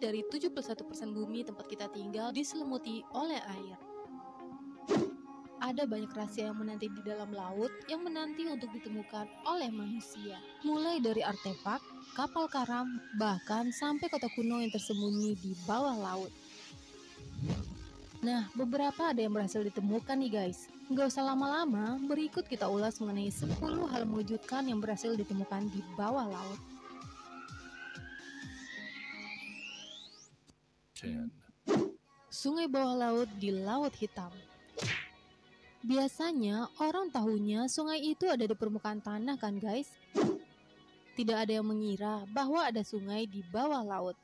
Lebih dari 71% bumi tempat kita tinggal diselimuti oleh air. Ada banyak rahasia yang menanti di dalam laut yang menanti untuk ditemukan oleh manusia. Mulai dari artefak, kapal karam, bahkan sampai kota kuno yang tersembunyi di bawah laut. Nah, beberapa ada yang berhasil ditemukan nih guys. Nggak usah lama-lama, berikut kita ulas mengenai 10 hal mengejutkan yang berhasil ditemukan di bawah laut. 10. Sungai bawah laut di Laut Hitam. Biasanya orang tahunya sungai itu ada di permukaan tanah kan guys? Tidak ada yang mengira bahwa ada sungai di bawah laut.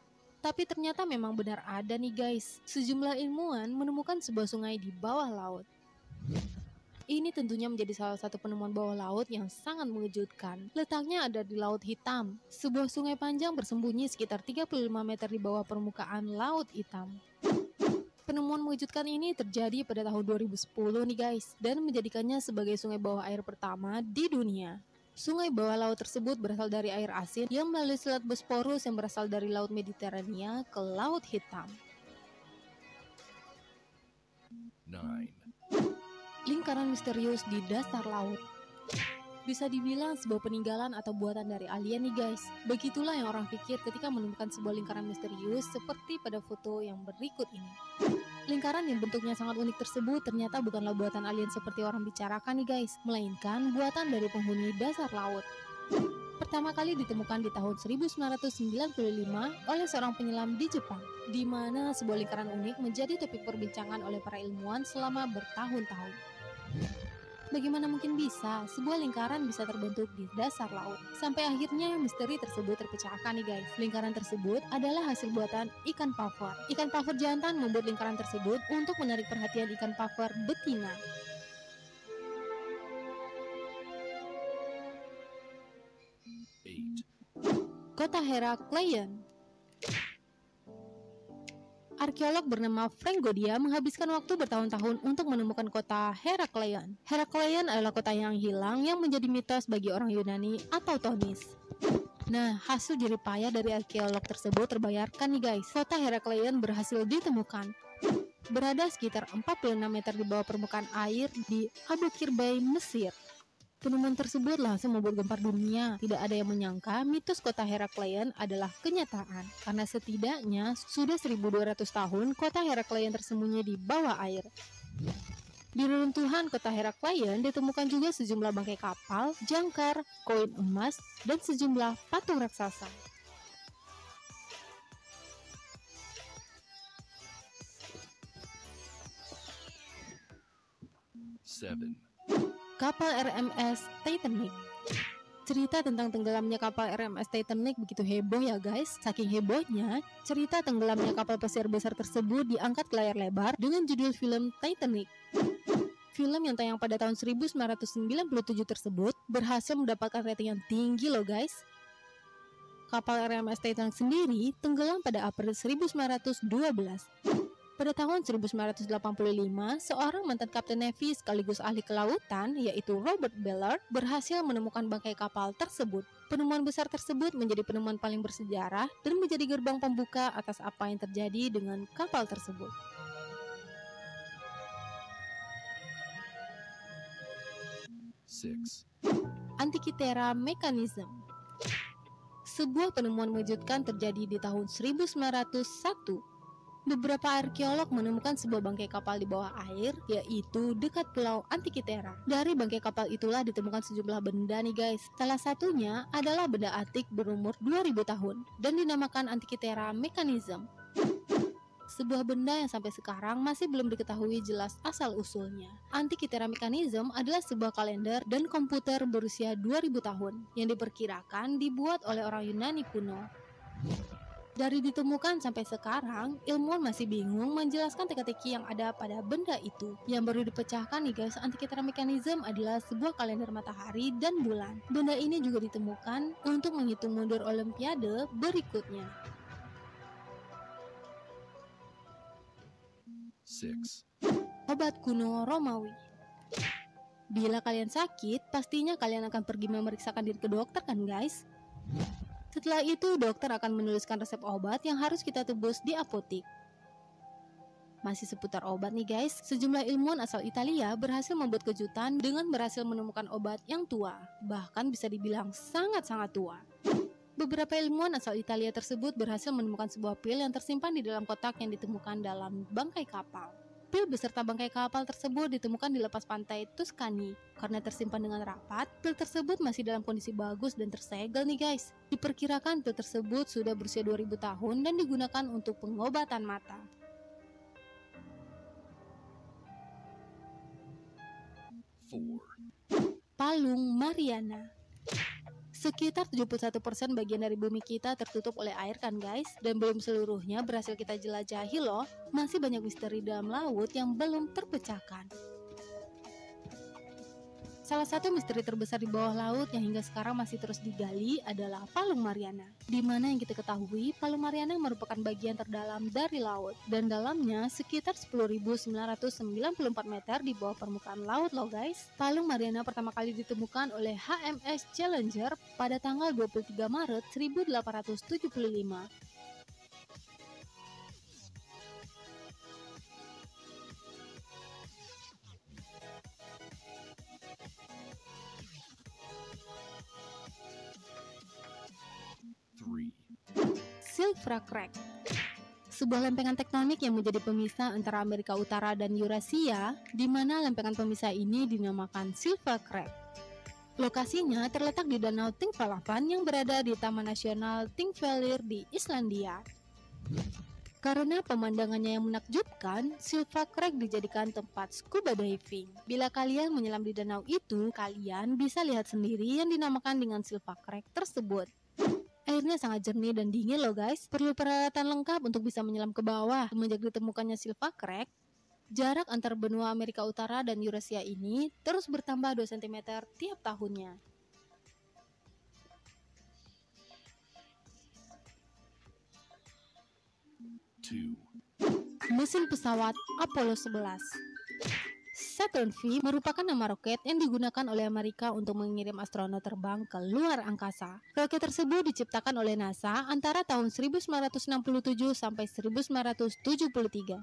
Tapi ternyata memang benar ada nih guys. Sejumlah ilmuwan menemukan sebuah sungai di bawah laut. Ini tentunya menjadi salah satu penemuan bawah laut yang sangat mengejutkan. Letaknya ada di Laut Hitam, sebuah sungai panjang bersembunyi sekitar 35 meter di bawah permukaan Laut Hitam. Penemuan mengejutkan ini terjadi pada tahun 2010 nih guys, dan menjadikannya sebagai sungai bawah air pertama di dunia. Sungai bawah laut tersebut berasal dari air asin yang melalui Selat Bosporus yang berasal dari Laut Mediterania ke Laut Hitam. 9. Lingkaran misterius di dasar laut. Bisa dibilang sebuah peninggalan atau buatan dari alien nih guys. Begitulah yang orang pikir ketika menemukan sebuah lingkaran misterius seperti pada foto yang berikut ini. Lingkaran yang bentuknya sangat unik tersebut ternyata bukanlah buatan alien seperti orang bicarakan nih guys, melainkan buatan dari penghuni dasar laut. Pertama kali ditemukan di tahun 1995 oleh seorang penyelam di Jepang, di mana sebuah lingkaran unik menjadi topik perbincangan oleh para ilmuwan selama bertahun-tahun. Bagaimana mungkin bisa sebuah lingkaran bisa terbentuk di dasar laut? Sampai akhirnya misteri tersebut terpecahkan nih guys. Lingkaran tersebut adalah hasil buatan ikan paver. Ikan paver jantan membuat lingkaran tersebut untuk menarik perhatian ikan paver betina. Kota Herakleion. Arkeolog bernama Frank Godia menghabiskan waktu bertahun-tahun untuk menemukan kota Herakleion. Herakleion adalah kota yang hilang yang menjadi mitos bagi orang Yunani atau Tonis. Nah, hasil jerih payah dari arkeolog tersebut terbayarkan nih guys. Kota Herakleion berhasil ditemukan. Berada sekitar 46 meter di bawah permukaan air di Abu Kirbay, Mesir. Penemuan tersebut langsung membuat gempar dunia. Tidak ada yang menyangka mitos kota Herakleion adalah kenyataan. Karena setidaknya sudah 1200 tahun kota Herakleion tersembunyi di bawah air. Di reruntuhan kota Herakleion ditemukan juga sejumlah bangkai kapal, jangkar, koin emas, dan sejumlah patung raksasa. 7. Kapal RMS Titanic. Cerita tentang tenggelamnya kapal RMS Titanic begitu heboh ya guys. Saking hebohnya, cerita tenggelamnya kapal pesiar besar tersebut diangkat ke layar lebar dengan judul film Titanic. Film yang tayang pada tahun 1997 tersebut berhasil mendapatkan rating yang tinggi loh guys. Kapal RMS Titanic sendiri tenggelam pada April 1912. Pada tahun 1985, seorang mantan kapten Navy sekaligus ahli kelautan, yaitu Robert Beller, berhasil menemukan bangkai kapal tersebut. Penemuan besar tersebut menjadi penemuan paling bersejarah dan menjadi gerbang pembuka atas apa yang terjadi dengan kapal tersebut. Antikythera mechanism. Sebuah penemuan mengejutkan terjadi di tahun 1901. Beberapa arkeolog menemukan sebuah bangkai kapal di bawah air, yaitu dekat pulau Antikythera. Dari bangkai kapal itulah ditemukan sejumlah benda nih guys. Salah satunya adalah benda antik berumur 2000 tahun dan dinamakan Antikythera mechanism. Sebuah benda yang sampai sekarang masih belum diketahui jelas asal-usulnya. Antikythera mechanism adalah sebuah kalender dan komputer berusia 2000 tahun yang diperkirakan dibuat oleh orang Yunani kuno. Dari ditemukan sampai sekarang, ilmuwan masih bingung menjelaskan teka-teki yang ada pada benda itu. Yang baru dipecahkan nih guys, Antikythera mechanism adalah sebuah kalender matahari dan bulan. Benda ini juga ditemukan untuk menghitung mundur Olimpiade berikutnya. 6. Obat kuno Romawi. Bila kalian sakit, pastinya kalian akan pergi memeriksakan diri ke dokter kan guys? Setelah itu, dokter akan menuliskan resep obat yang harus kita tebus di apotik. Masih seputar obat nih guys, sejumlah ilmuwan asal Italia berhasil membuat kejutan dengan berhasil menemukan obat yang tua, bahkan bisa dibilang sangat-sangat tua. Beberapa ilmuwan asal Italia tersebut berhasil menemukan sebuah pil yang tersimpan di dalam kotak yang ditemukan dalam bangkai kapal. Pil beserta bangkai kapal tersebut ditemukan di lepas pantai Tuscany. Karena tersimpan dengan rapat, pil tersebut masih dalam kondisi bagus dan tersegel nih guys. Diperkirakan pil tersebut sudah berusia 2000 tahun dan digunakan untuk pengobatan mata. 4, Palung Mariana. Sekitar 71% bagian dari bumi kita tertutup oleh air kan guys, dan belum seluruhnya berhasil kita jelajahi loh. Masih banyak misteri dalam laut yang belum terpecahkan. Salah satu misteri terbesar di bawah laut yang hingga sekarang masih terus digali adalah Palung Mariana. Di mana yang kita ketahui, Palung Mariana merupakan bagian terdalam dari laut, dan dalamnya sekitar 10.994 meter di bawah permukaan laut loh guys. Palung Mariana pertama kali ditemukan oleh HMS Challenger pada tanggal 23 Maret 1875. 3, Silfra Crack, sebuah lempengan tektonik yang menjadi pemisah antara Amerika Utara dan Eurasia, di mana lempengan pemisah ini dinamakan Silfra Crack. Lokasinya terletak di Danau Thingvallavatn yang berada di Taman Nasional Thingvellir di Islandia. Karena pemandangannya yang menakjubkan, Silfra Crack dijadikan tempat scuba diving. Bila kalian menyelam di danau itu, kalian bisa lihat sendiri yang dinamakan dengan Silfra Crack tersebut. Airnya sangat jernih dan dingin loh guys. Perlu peralatan lengkap untuk bisa menyelam ke bawah. Semenjak ditemukannya Silfra Crack, jarak antar benua Amerika Utara dan Eurasia ini terus bertambah 2 cm tiap tahunnya. 2, Mesin pesawat Apollo 11. Saturn V merupakan nama roket yang digunakan oleh Amerika untuk mengirim astronot terbang ke luar angkasa. Roket tersebut diciptakan oleh NASA antara tahun 1967 sampai 1973.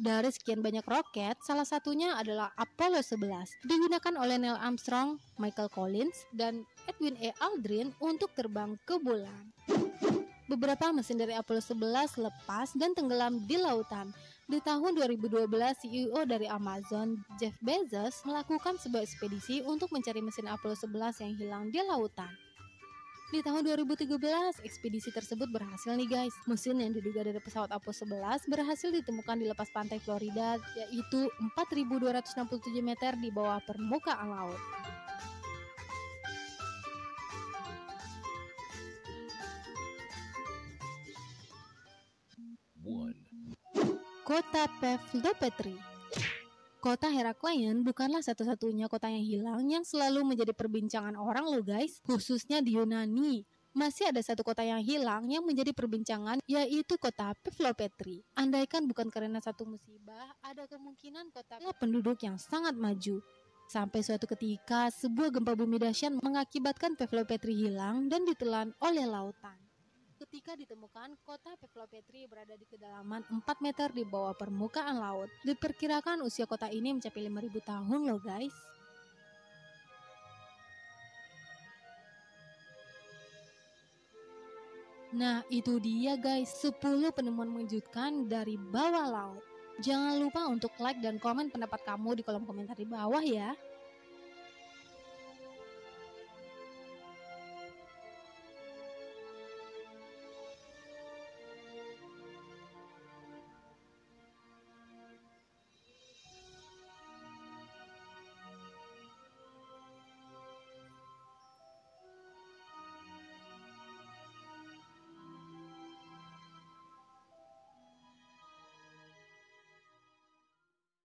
Dari sekian banyak roket, salah satunya adalah Apollo 11, digunakan oleh Neil Armstrong, Michael Collins, dan Edwin A. Aldrin untuk terbang ke bulan. Beberapa mesin dari Apollo 11 lepas dan tenggelam di lautan. Di tahun 2012, CEO dari Amazon, Jeff Bezos, melakukan sebuah ekspedisi untuk mencari mesin Apollo 11 yang hilang di lautan. Di tahun 2013, ekspedisi tersebut berhasil nih guys. Mesin yang diduga dari pesawat Apollo 11 berhasil ditemukan di lepas pantai Florida, yaitu 4.267 meter di bawah permukaan laut. 1, Kota Pevlopetri. Kota Herakleion bukanlah satu-satunya kota yang hilang yang selalu menjadi perbincangan orang loh guys, khususnya di Yunani. Masih ada satu kota yang hilang yang menjadi perbincangan, yaitu kota Pevlopetri. Andaikan bukan karena satu musibah, ada kemungkinan kota penduduk yang sangat maju. Sampai suatu ketika, sebuah gempa bumi dahsyat mengakibatkan Pevlopetri hilang dan ditelan oleh lautan. Ketika ditemukan, kota Pevlopetri berada di kedalaman 4 meter di bawah permukaan laut. Diperkirakan usia kota ini mencapai 5.000 tahun loh guys. Nah itu dia guys, 10 penemuan mengejutkan dari bawah laut. Jangan lupa untuk like dan komen pendapat kamu di kolom komentar di bawah ya.